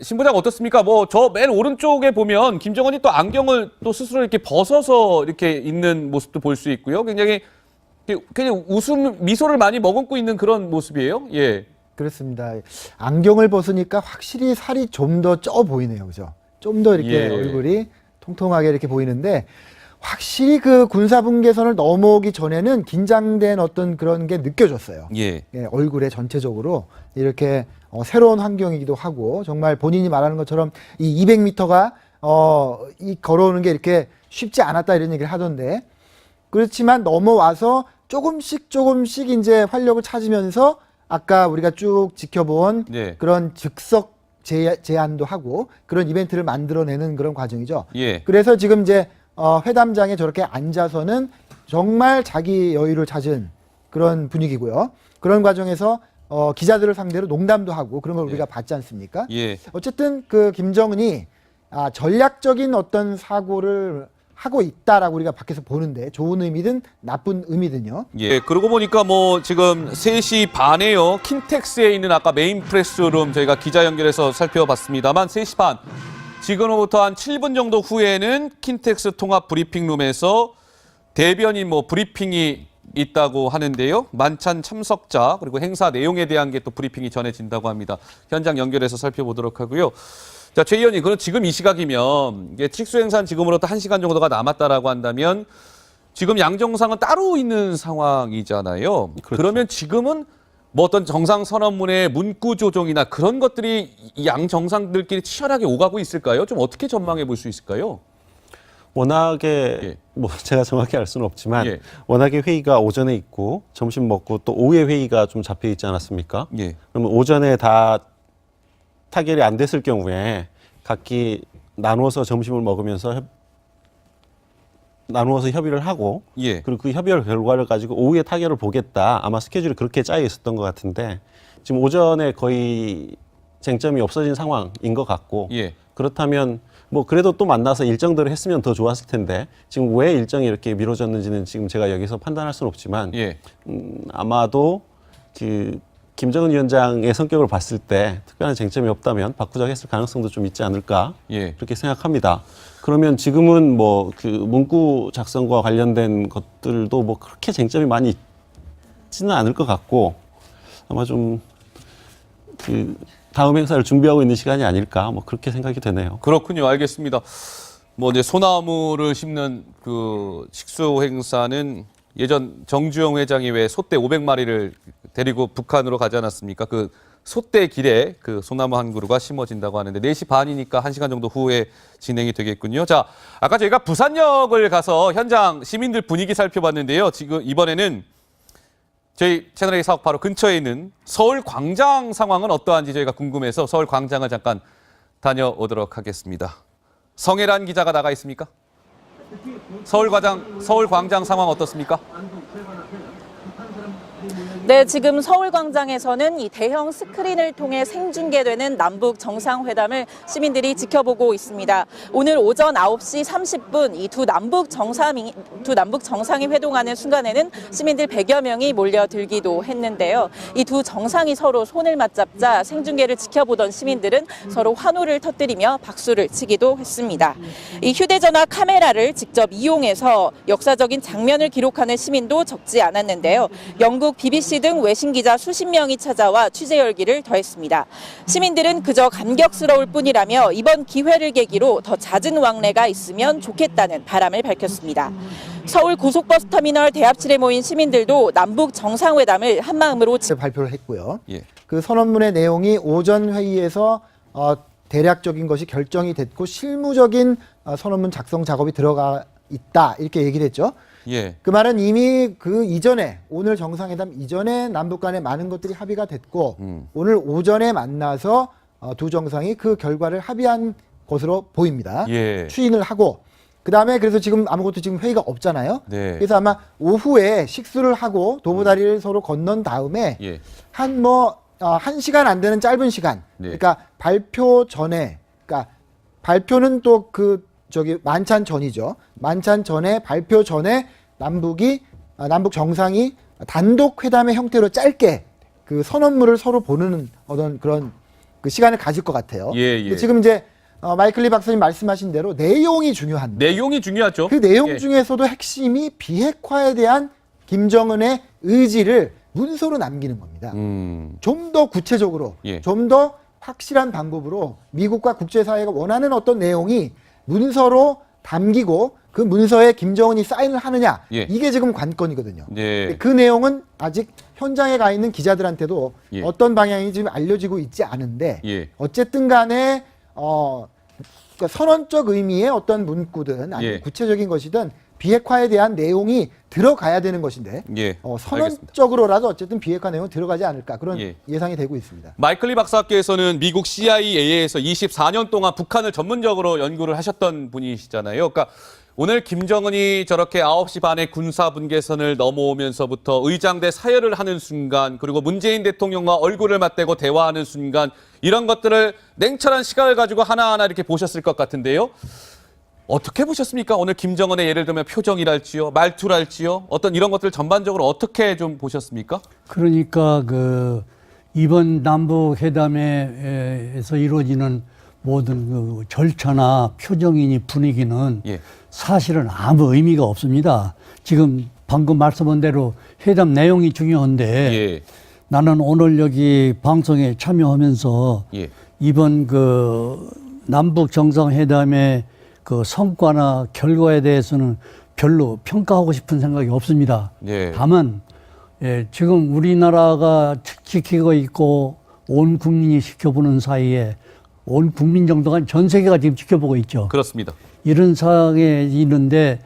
신부장 어떻습니까? 저 맨 오른쪽에 보면 김정은이 또 안경을 또 스스로 이렇게 벗어서 이렇게 있는 모습도 볼 수 있고요. 굉장히 그냥 미소를 많이 머금고 있는 그런 모습이에요. 예. 그렇습니다. 안경을 벗으니까 확실히 살이 좀 더 쪄 보이네요. 그죠? 좀 더 이렇게 예. 얼굴이 통통하게 이렇게 보이는데 확실히 그 군사분계선을 넘어오기 전에는 긴장된 어떤 그런 게 느껴졌어요. 예. 예, 얼굴에 전체적으로 이렇게 새로운 환경이기도 하고 정말 본인이 말하는 것처럼 이 200m가 이 걸어오는 게 이렇게 쉽지 않았다 이런 얘기를 하던데 그렇지만 넘어와서 조금씩 이제 활력을 찾으면서 아까 우리가 쭉 지켜본 네. 그런 즉석 제안도 하고 그런 이벤트를 만들어내는 그런 과정이죠. 예. 그래서 지금 이제 회담장에 저렇게 앉아서는 정말 자기 여유를 찾은 그런 분위기고요. 그런 과정에서 기자들을 상대로 농담도 하고 그런 걸 우리가 봤지 않습니까? 예. 어쨌든 그 김정은이 전략적인 어떤 사고를 하고 있다라고 우리가 밖에서 보는데 좋은 의미든 나쁜 의미든요. 예. 그러고 보니까 지금 3시 반에요. 킨텍스에 있는 아까 메인 프레스룸 저희가 기자 연결해서 살펴봤습니다만 3시 반 지금으로부터 한 7분 정도 후에는 킨텍스 통합 브리핑룸에서 대변인 브리핑이 있다고 하는데요. 만찬 참석자 그리고 행사 내용에 대한 게 또 브리핑이 전해진다고 합니다. 현장 연결해서 살펴보도록 하고요. 자, 최 의원님, 그럼 지금 이 시각이면 이게 직수 행사는 지금으로부터 1시간 정도가 남았다라고 한다면 지금 양 정상은 따로 있는 상황이잖아요. 그렇죠. 그러면 지금은 어떤 정상선언문의 문구 조정이나 그런 것들이 양 정상들끼리 치열하게 오가고 있을까요? 좀 어떻게 전망해 볼 수 있을까요? 워낙에 제가 정확히 알 수는 없지만 예. 워낙에 회의가 오전에 있고 점심 먹고 또 오후에 회의가 좀 잡혀 있지 않았습니까? 예. 그러면 오전에 다 타결이 안 됐을 경우에 각기 나누어서 점심을 먹으면서 나누어서 협의를 하고 예. 그리고 그 협의 결과를 가지고 오후에 타결을 보겠다. 아마 스케줄이 그렇게 짜여 있었던 것 같은데 지금 오전에 거의 쟁점이 없어진 상황인 것 같고 예. 그렇다면 그래도 또 만나서 일정대로 했으면 더 좋았을 텐데 지금 왜 일정이 이렇게 미뤄졌는지는 지금 제가 여기서 판단할 수는 없지만 예. 아마도 김정은 위원장의 성격을 봤을 때 특별한 쟁점이 없다면 바꾸자고 했을 가능성도 좀 있지 않을까 예. 그렇게 생각합니다. 그러면 지금은 문구 작성과 관련된 것들도 그렇게 쟁점이 많이 있지는 않을 것 같고 아마 좀 다음 행사를 준비하고 있는 시간이 아닐까 그렇게 생각이 되네요. 그렇군요. 알겠습니다. 이제 소나무를 심는 그 식수 행사는 예전 정주영 회장이 왜 소떼 500마리를 데리고 북한으로 가지 않았습니까? 그 소떼 길에 그 소나무 한 그루가 심어진다고 하는데 4시 반이니까 1시간 정도 후에 진행이 되겠군요. 자, 아까 저희가 부산역을 가서 현장 시민들 분위기 살펴봤는데요. 지금 이번에는 저희 채널A 사옥 바로 근처에 있는 서울 광장 상황은 어떠한지 저희가 궁금해서 서울 광장을 잠깐 다녀오도록 하겠습니다. 성혜란 기자가 나가 있습니까? 서울 광장 상황 어떻습니까? 네, 지금 서울광장에서는 이 대형 스크린을 통해 생중계되는 남북 정상회담을 시민들이 지켜보고 있습니다. 오늘 오전 9시 30분 이 두 남북 정상이 회동하는 순간에는 시민들 100여 명이 몰려들기도 했는데요. 이 두 정상이 서로 손을 맞잡자 생중계를 지켜보던 시민들은 서로 환호를 터뜨리며 박수를 치기도 했습니다. 이 휴대전화 카메라를 직접 이용해서 역사적인 장면을 기록하는 시민도 적지 않았는데요. 영국 BBC 등 외신 기자 수십 명이 찾아와 취재 열기를 더했습니다. 시민들은 그저 감격스러울 뿐이라며 이번 기회를 계기로 더 잦은 왕래가 있으면 좋겠다는 바람을 밝혔습니다. 서울 고속버스터미널 대합실에 모인 시민들도 남북 정상회담을 한마음으로 발표를 했고요. 예. 그 선언문의 내용이 오전 회의에서 대략적인 것이 결정이 됐고 실무적인 선언문 작성 작업이 들어가 있다 이렇게 얘기를 했죠. 예. 그 말은 이미 그 이전에 오늘 정상회담 이전에 남북 간에 많은 것들이 합의가 됐고 오늘 오전에 만나서 두 정상이 그 결과를 합의한 것으로 보입니다. 예. 추인을 하고 그다음에 그래서 지금 아무것도 지금 회의가 없잖아요. 네. 그래서 아마 오후에 식수를 하고 도보다리를 서로 건넌 다음에 예. 한 1시간 안 되는 짧은 시간. 네. 그러니까 발표 전에 그러니까 발표는 또 만찬 전이죠. 만찬 전에 발표 전에 남북 정상이 단독 회담의 형태로 짧게 그 선언문을 서로 보는 어떤 그런 그 시간을 가질 것 같아요. 예, 예. 근데 지금 이제 마이클 리 박사님 말씀하신 대로 내용이 중요한데 내용이 중요하죠. 그 내용 예. 중에서도 핵심이 비핵화에 대한 김정은의 의지를 문서로 남기는 겁니다. 좀 더 구체적으로, 예. 좀 더 확실한 방법으로 미국과 국제사회가 원하는 어떤 내용이 문서로 담기고 그 문서에 김정은이 사인을 하느냐 예. 이게 지금 관건이거든요. 예. 그 내용은 아직 현장에 가 있는 기자들한테도 예. 어떤 방향이 지금 알려지고 있지 않은데 예. 어쨌든 간에 그러니까 선언적 의미의 어떤 문구든 아니면 예. 구체적인 것이든 비핵화에 대한 내용이 들어가야 되는 것인데 예. 선언적으로라도 어쨌든 비핵화 내용이 들어가지 않을까 그런 예. 예상이 되고 있습니다. 마이클 리 박사께서는 미국 CIA에서 24년 동안 북한을 전문적으로 연구를 하셨던 분이시잖아요. 그러니까 오늘 김정은이 저렇게 9시 반에 군사 분계선을 넘어오면서부터 의장대 사열을 하는 순간 그리고 문재인 대통령과 얼굴을 맞대고 대화하는 순간 이런 것들을 냉철한 시각을 가지고 하나하나 이렇게 보셨을 것 같은데요. 어떻게 보셨습니까? 오늘 김정은의 예를 들면 표정이랄지요, 말투랄지요, 어떤 이런 것들 전반적으로 어떻게 좀 보셨습니까? 그러니까 이번 남북 회담에서 이루어지는 모든 그 절차나 표정이니 분위기는 예. 사실은 아무 의미가 없습니다. 지금 방금 말씀한 대로 회담 내용이 중요한데 예. 나는 오늘 여기 방송에 참여하면서 예. 이번 그 남북 정상회담의 그 성과나 결과에 대해서는 별로 평가하고 싶은 생각이 없습니다. 예. 다만 지금 우리나라가 지키고 있고 온 국민이 지켜보는 사이에 온 국민 정도가 전 세계가 지금 지켜보고 있죠. 그렇습니다. 이런 상황에 있는데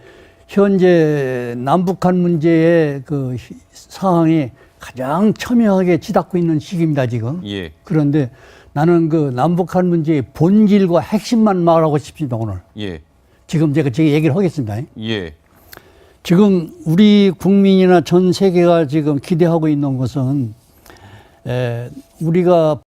현재 남북한 문제의 그 상황이 가장 첨예하게 치닫고 있는 시기입니다, 지금. 예. 그런데 나는 그 남북한 문제의 본질과 핵심만 말하고 싶습니다, 오늘. 예. 지금 제가 얘기를 하겠습니다. 예. 지금 우리 국민이나 전 세계가 지금 기대하고 있는 것은 우리가